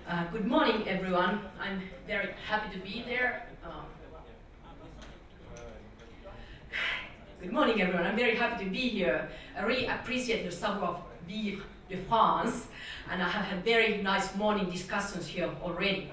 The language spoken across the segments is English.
Good morning, everyone. I'm very happy to be there. Good morning, everyone. I'm very happy to be here. I really appreciate your support of Veera de France, and I have had very nice morning discussions here already.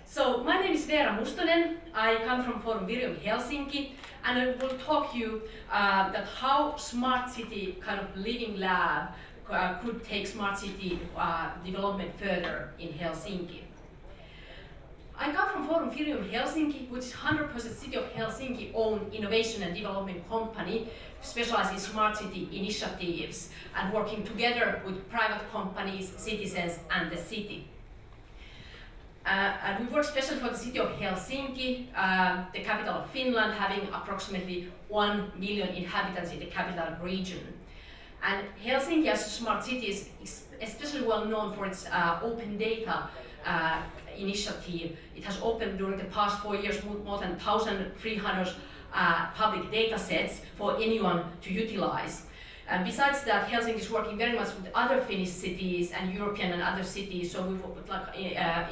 So my name is Veera Mustonen. I come from Forme in Helsinki, and I will talk to you that how smart city kind of living lab could take smart city development further in Helsinki. I come from Forum Firium Helsinki, which is 100% City of Helsinki owned innovation and development company specialized in smart city initiatives and working together with private companies, citizens and the city. And we work especially for the city of Helsinki, the capital of Finland, having approximately 1 million inhabitants in the capital region. And Helsinki as a smart city is especially well known for its open data initiative. It has opened during the past 4 years more than 1,300 public data sets for anyone to utilize. And besides that, Helsinki is working very much with other Finnish cities and European and other cities, so we would like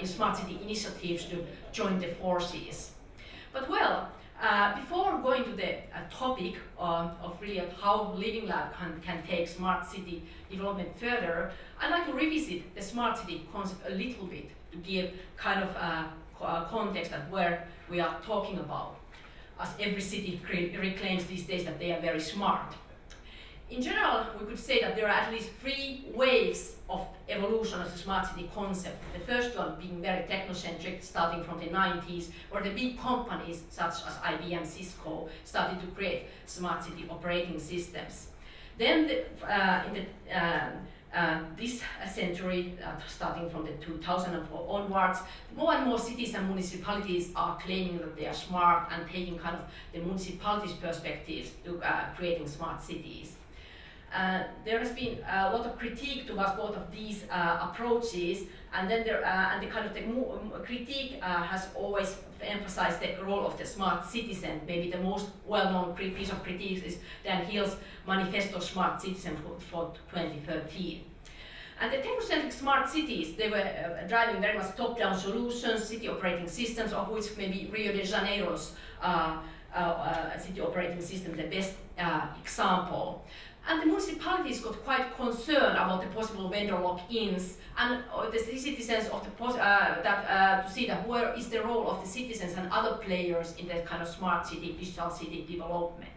in smart city initiatives to join the forces. But well, before going to the topic of really how Living Lab can take smart city development further, I'd like to revisit the smart city concept a little bit to give kind of context at where we are talking about, as every city reclaims these days that they are very smart. In general, we could say that there are at least 3 waves of evolution of the smart city concept. The first one being very technocentric, starting from the 90s, where the big companies such as IBM, Cisco started to create smart city operating systems. Then this century, starting from the 2000 onwards, more and more cities and municipalities are claiming that they are smart and taking kind of the municipalities' perspectives to creating smart cities. There has been a lot of critique towards both of these approaches, and then the critique has always emphasized the role of the smart citizen. Maybe the most well-known piece of critique is Dan Hill's Manifesto Smart Citizen for 2013. And the technocentric smart cities, they were driving very much top-down solutions, city operating systems, of which maybe Rio de Janeiro's city operating system, the best example. And the municipalities got quite concerned about the possible vendor lock-ins and the citizens of to see that where is the role of the citizens and other players in that kind of smart city, digital city development.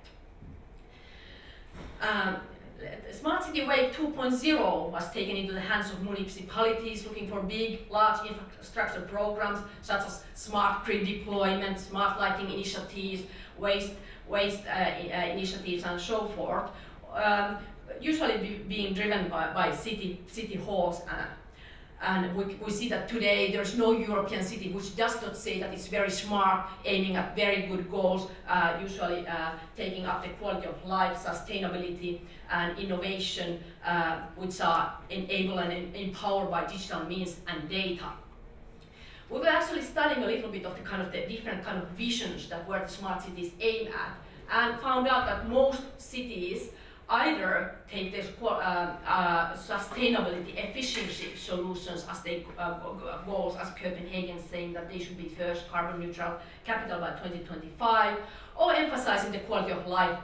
Smart City Wave 2.0 was taken into the hands of municipalities looking for big, large infrastructure programs such as smart grid deployment, smart lighting initiatives, waste initiatives and so forth. Usually being driven by city halls, and we see that today there's no European city which does not say that it's very smart, aiming at very good goals, usually taking up the quality of life, sustainability and innovation, which are enabled and empowered by digital means and data. We were actually studying a little bit of the different kind of visions that where the smart cities aim at, and found out that most cities either take their sustainability efficiency solutions as their goals, as Copenhagen saying that they should be first carbon neutral capital by 2025, or emphasizing the quality of life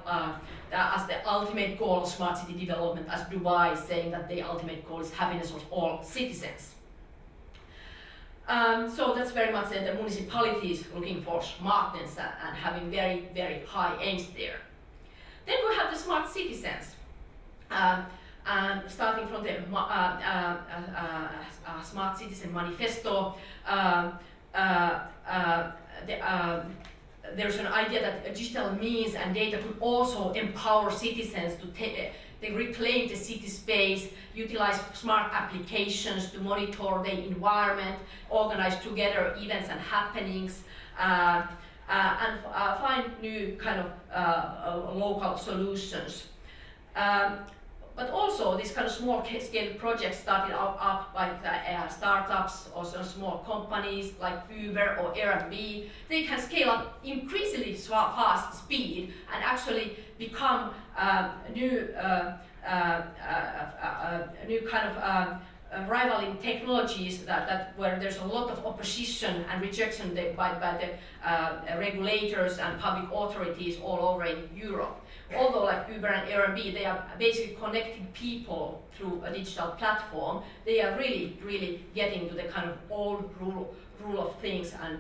as the ultimate goal of smart city development, as Dubai saying that the ultimate goal is happiness of all citizens. So that's very much the municipalities looking for smartness and having very, very high aims there. Then we have the smart citizens, and starting from the Smart Citizen Manifesto, there's an idea that digital means and data could also empower citizens to they reclaim the city space, utilize smart applications to monitor the environment, organize together events and happenings, and find new kind of local solutions. But also these kind of small scale projects started up by startups or some small companies like Uber or Airbnb. They can scale up increasingly fast speed and actually become new kind of rivaling technologies where there's a lot of opposition and rejection by the regulators and public authorities all over in Europe. Although like Uber and Airbnb, they are basically connecting people through a digital platform, they are really getting to the kind of old rule of things and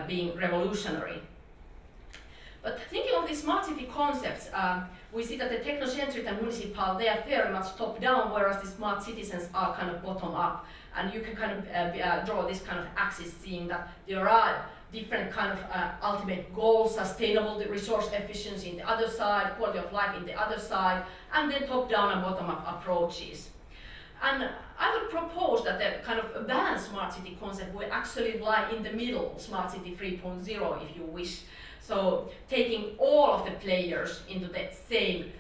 being revolutionary. But thinking of these smart city concepts, we see that the technocentric and municipal, they are very much top-down, whereas the smart citizens are kind of bottom-up. And you can kind of draw this kind of axis, seeing that there are different kind of ultimate goals, sustainable resource efficiency in the other side, quality of life in the other side, and then top-down and bottom-up approaches. And I would propose that the kind of balanced smart city concept will actually lie in the middle, smart city 3.0 if you wish. So taking all of the players into the same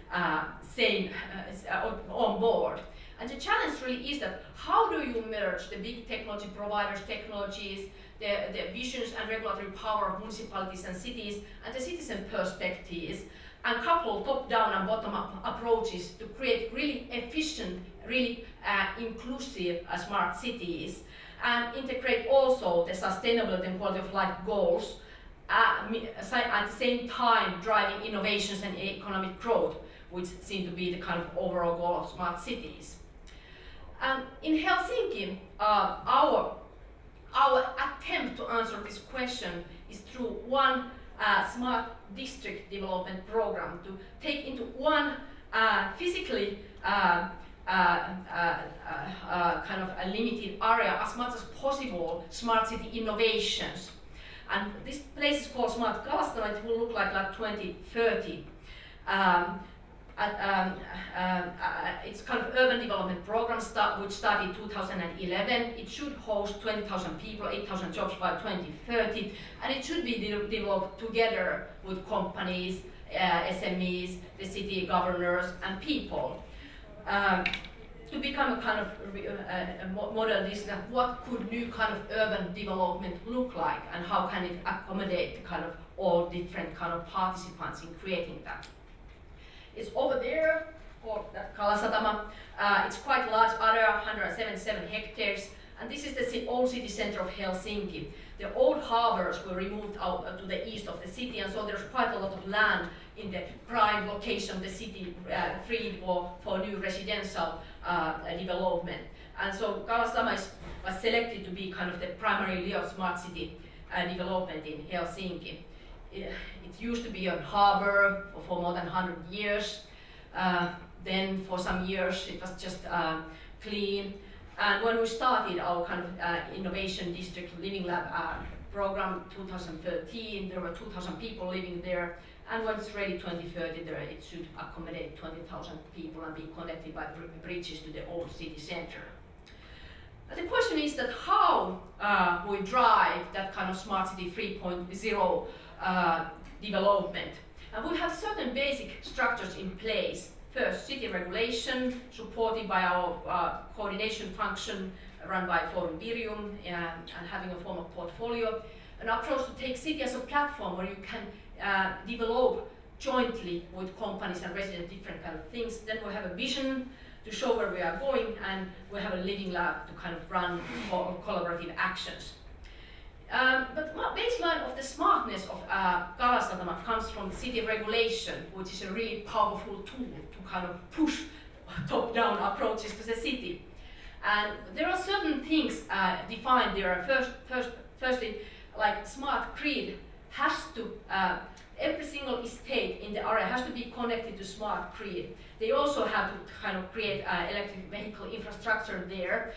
on board. And the challenge really is that how do you merge the big technology providers' technologies, the visions and regulatory power of municipalities and cities, and the citizen perspectives, and couple top-down and bottom-up approaches to create really efficient, really inclusive smart cities, and integrate also the sustainability and quality of life goals, at the same time driving innovations and economic growth, which seem to be the kind of overall goal of smart cities. In Helsinki, our attempt to answer this question is through one smart district development program to take into one physically kind of a limited area as much as possible smart city innovations. And this place is called Smart Kalastama. It will look like 2030. It's kind of urban development program which started in 2011. It should host 20,000 people, 8,000 jobs by 2030, and it should be developed together with companies, SMEs, the city governors, and people. To become a kind of model, this what could new kind of urban development look like, and how can it accommodate kind of all different kind of participants in creating that. It's over there, called Kalasatama. It's quite large area, 177 hectares, and this is the old city center of Helsinki. The old harbors were removed out to the east of the city, and so there's quite a lot of land in the prime location of the city freed for new residential development. And so Kalasatama was selected to be kind of the primary layout smart city development in Helsinki. It used to be a harbor for more than 100 years. Then for some years it was just clean. And when we started our kind of innovation district living lab program 2013, there were 2,000 people living there. And when it's ready 2030, it should accommodate 20,000 people and be connected by bridges to the old city center. But the question is that how we drive that kind of smart city 3.0 development. And we have certain basic structures in place. First, city regulation, supported by our coordination function run by Forum Virium and having a form of portfolio. An approach to take city as a platform where you can develop jointly with companies and residents different kind of things. Then we have a vision to show where we are going, and we have a living lab to kind of run collaborative actions. But baseline of the smartness of Kalasatama comes from city regulation, which is a really powerful tool to kind of push top-down approaches to the city. And there are certain things defined there. Firstly, like smart grid has to, every single estate in the area has to be connected to smart grid. They also have to kind of create electric vehicle infrastructure there.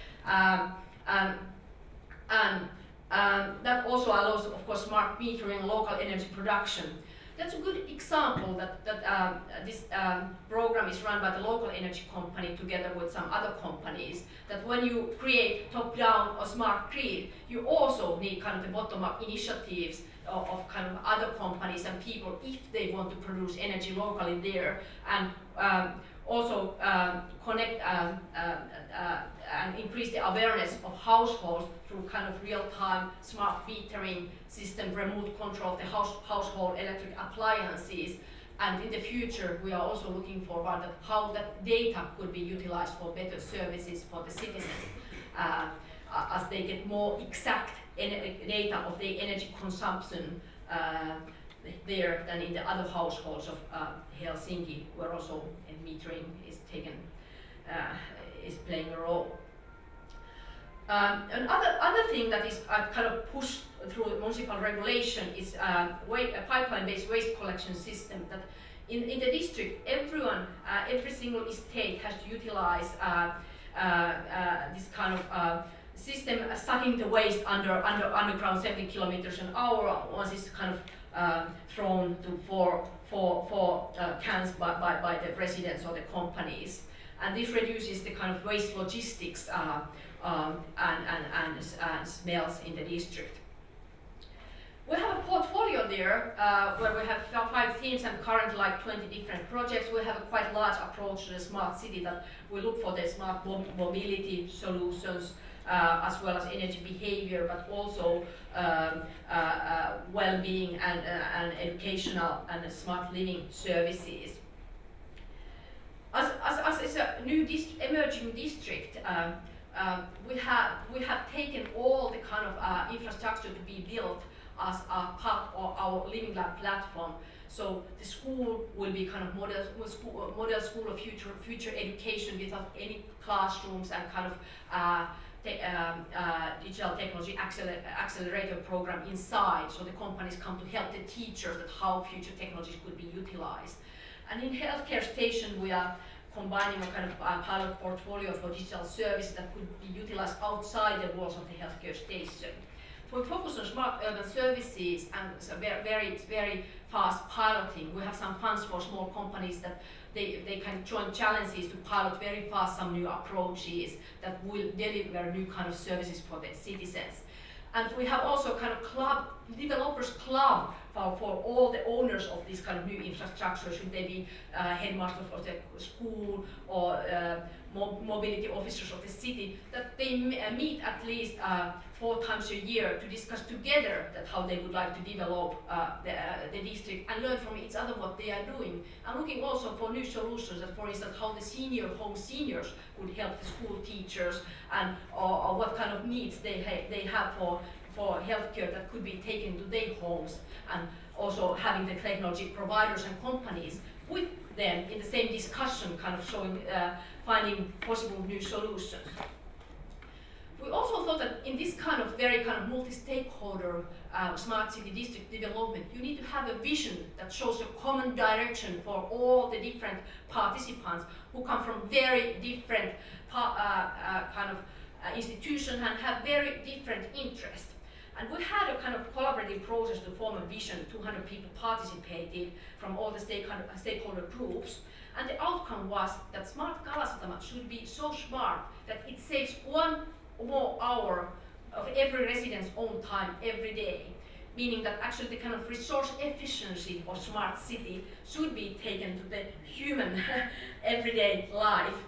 That also allows, of course, smart metering and local energy production. That's a good example that this program is run by the local energy company together with some other companies. That when you create top-down or smart grid, you also need kind of the bottom-up initiatives of kind of other companies and people if they want to produce energy locally there, and also connect and increase the awareness of households through kind of real-time smart metering system, remote control of the household electric appliances. And in the future, we are also looking forward at how that data could be utilized for better services for the citizens. as they get more exact data of the energy consumption there than in the other households of Helsinki, where also metering is is playing a role. Another thing that is kind of pushed through municipal regulation is a pipeline-based waste collection system. That in the district, every single estate has to utilize this kind of system, sucking the waste underground 70 kilometers an hour once it's kind of thrown to for cans by the residents or the companies. And this reduces the kind of waste logistics and smells in the district. We have a portfolio there where we have 5 teams and currently like 20 different projects. We have a quite large approach to the smart city that we look for the smart mobility solutions as well as energy behavior, but also well-being and educational and smart living services. As it's a new emerging district, we have taken all the kind of infrastructure to be built as a part of our Living Lab platform. So the school will be kind of model school of future education without any classrooms and kind of digital technology accelerator program inside. So the companies come to help the teachers that how future technologies could be utilized. And in healthcare station, we are combining a kind of pilot portfolio for digital services that could be utilized outside the walls of the healthcare station. We focus on smart urban services and very fast piloting. We have some funds for small companies that they can join challenges to pilot very fast some new approaches that will deliver new kind of services for the citizens. And we have also kind of developers club for all the owners of this kind of new infrastructure, should they be headmasters of the school or mobility officers of the city, that they meet at least 4 times a year to discuss together that how they would like to develop the district and learn from each other what they are doing. And looking also for new solutions, that for instance how the home seniors would help the school teachers and or what kind of needs they have for healthcare that could be taken to their homes, and also having the technology providers and companies with them in the same discussion, kind of showing, finding possible new solutions. We also thought that in this kind of very kind of multi-stakeholder smart city district development, you need to have a vision that shows a common direction for all the different participants who come from very different kind of institutions and have very different interests. And we had a kind of collaborative process to form a vision. 200 people participated from all the stakeholder groups. And the outcome was that smart Kalasatama should be so smart that it saves 1 more hour of every resident's own time every day. Meaning that actually the kind of resource efficiency of smart city should be taken to the human everyday life.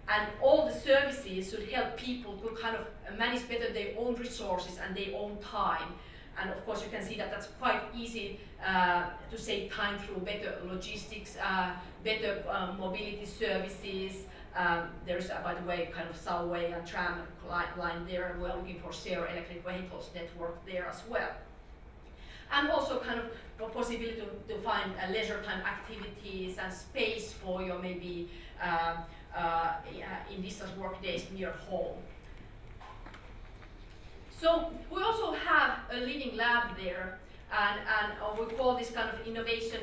And all the services should help people to kind of manage better their own resources and their own time. And of course you can see that that's quite easy to save time through better logistics, better mobility services. There's, by the way, kind of subway and tram line there, and we're looking for share electric vehicles network there as well. And also kind of the possibility to find leisure time activities and space for your maybe in distance work days near home. So we also have a living lab there, and we call this kind of innovation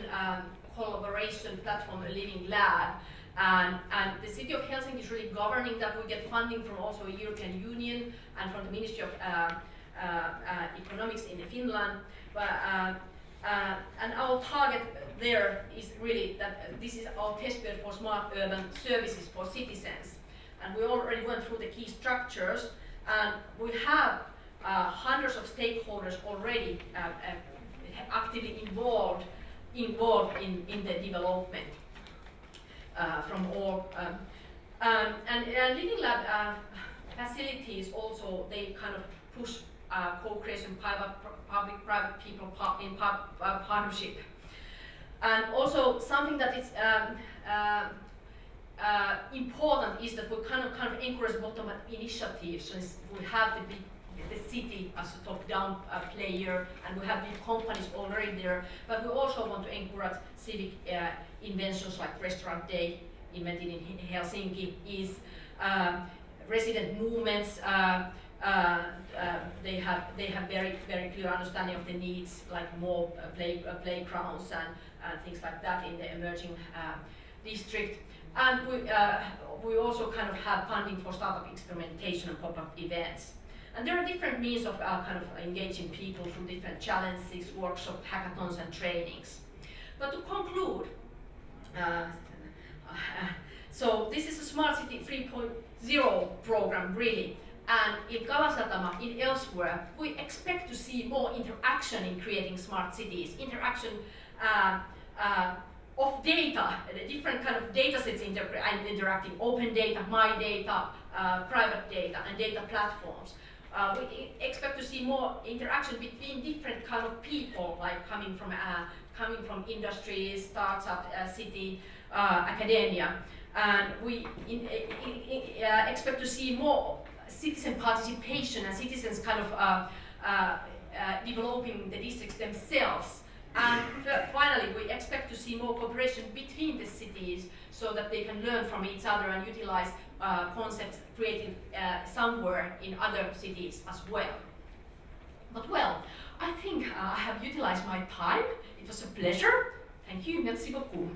collaboration platform a living lab. And the city of Helsinki is really governing that. We get funding from also the European Union and from the Ministry of Economics in Finland. And our target there is really that this is our testbed for smart urban services for citizens. And we already went through the key structures, and we have hundreds of stakeholders already actively involved in the development from all. And Living Lab facilities also, they kind of push co-creation, public-private people in partnership. And also something that is important is that we kind of encourage bottom-up initiatives. So we have the city as a top-down player, and we have big companies already there. But we also want to encourage civic inventions like Restaurant Day, invented in Helsinki, is resident movements. They have very very clear understanding of the needs, like more playgrounds and things like that in the emerging district. And we also kind of have funding for startup experimentation and pop-up events. And there are different means of kind of engaging people through different challenges, workshops, hackathons, and trainings. But to conclude, so this is a Smart City 3.0 program, really. And in Kalasatama, in elsewhere, we expect to see more interaction in creating smart cities, interaction of data, the different kind of data sets interacting, open data, my data, private data, and data platforms. We expect to see more interaction between different kind of people, like coming from industries, startup, city, academia, and we expect to see more citizen participation and citizens kind of developing the districts themselves. And finally, we expect to see more cooperation between the cities so that they can learn from each other and utilize concepts created somewhere in other cities as well. But well, I think I have utilized my time. It was a pleasure. Thank you. Merci beaucoup.